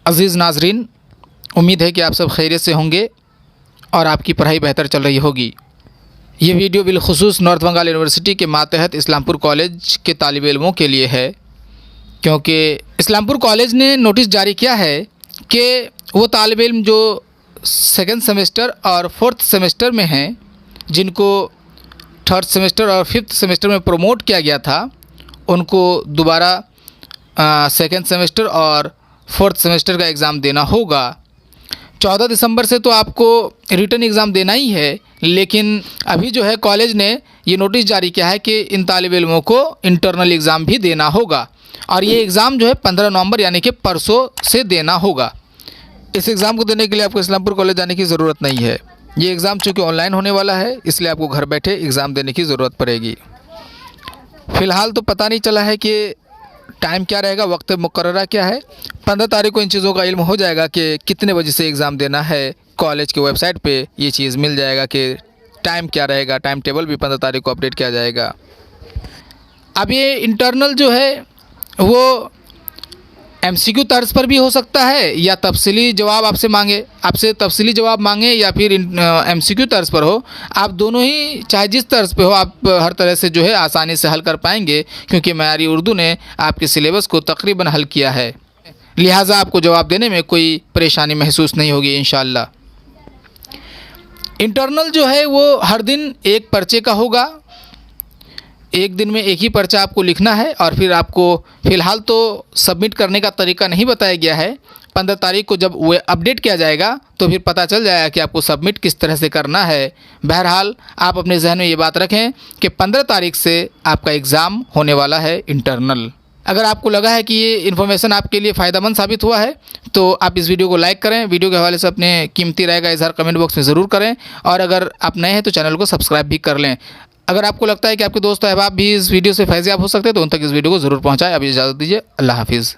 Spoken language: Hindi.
अज़ीज़ नाज़रीन, उम्मीद है कि आप सब खैरियत से होंगे और आपकी पढ़ाई बेहतर चल रही होगी। ये वीडियो बिलखुसूस नॉर्थ बंगाल यूनिवर्सिटी के मातहत इस्लामपुर कॉलेज के तालिब इल्मों के लिए है, क्योंकि इस्लामपुर कॉलेज ने नोटिस जारी किया है कि वो तालिब इल्म जो सेकंड सेमेस्टर और फोर्थ सेमेस्टर में हैं, जिनको थर्ड सेमेस्टर और फिफ्थ सेमेस्टर में प्रमोट किया गया था, उनको दोबारा सेकंड सेमेस्टर और फोर्थ सेमेस्टर का एग्ज़ाम देना होगा। 14 दिसंबर से तो आपको रिटन एग्ज़ाम देना ही है, लेकिन अभी जो है कॉलेज ने ये नोटिस जारी किया है कि इन तालिब इल्मों को इंटरनल एग्ज़ाम भी देना होगा और ये एग्ज़ाम जो है 15 नवंबर यानी कि परसों से देना होगा। इस एग्ज़ाम को देने के लिए आपको इस्लामपुर कॉलेज जाने की ज़रूरत नहीं है। ये एग्ज़ाम चूँकि ऑनलाइन होने वाला है, इसलिए आपको घर बैठे एग्ज़ाम देने की ज़रूरत पड़ेगी। फ़िलहाल तो पता नहीं चला है कि टाइम क्या रहेगा, वक्त मुकर्ररा क्या है। 15 तारीख को इन चीज़ों का इल्म हो जाएगा कि कितने बजे से एग्ज़ाम देना है। कॉलेज के वेबसाइट पे ये चीज़ मिल जाएगा कि टाइम क्या रहेगा। टाइम टेबल भी 15 तारीख को अपडेट किया जाएगा। अब ये इंटरनल जो है वो MCQ तर्ज पर भी हो सकता है या तफसीली जवाब आपसे तफसीली जवाब मांगे या फिर MCQ तर्ज पर हो। आप दोनों ही, चाहे जिस तर्ज पे हो, आप हर तरह से जो है आसानी से हल कर पाएंगे, क्योंकि मयारी उर्दू ने आपके सिलेबस को तकरीबन हल किया है। लिहाजा आपको जवाब देने में कोई परेशानी महसूस नहीं होगी इंशाअल्लाह। इंटरनल जो है वो हर दिन एक पर्चे का होगा। एक दिन में एक ही पर्चा आपको लिखना है और फिर आपको, फ़िलहाल तो सबमिट करने का तरीका नहीं बताया गया है। 15 तारीख को जब वो अपडेट किया जाएगा तो फिर पता चल जाएगा कि आपको सबमिट किस तरह से करना है। बहरहाल आप अपने जहन में ये बात रखें कि 15 तारीख से आपका एग्ज़ाम होने वाला है इंटरनल। अगर आपको लगा है कि ये इन्फॉर्मेशन आपके लिए फ़ायदेमंद साबित हुआ है तो आप इस वीडियो को लाइक करें। वीडियो के हवाले से अपने कीमती राय का इज़हार कमेंट बॉक्स में ज़रूर करें और अगर आप नए हैं तो चैनल को सब्सक्राइब भी कर लें। अगर आपको लगता है कि आपके दोस्त अहबाब भी इस वीडियो से फैज़याब हो सकते हैं तो उन तक इस वीडियो को ज़रूर पहुँचाएं। अभी इजाज़त दीजिए, अल्लाह हाफिज़।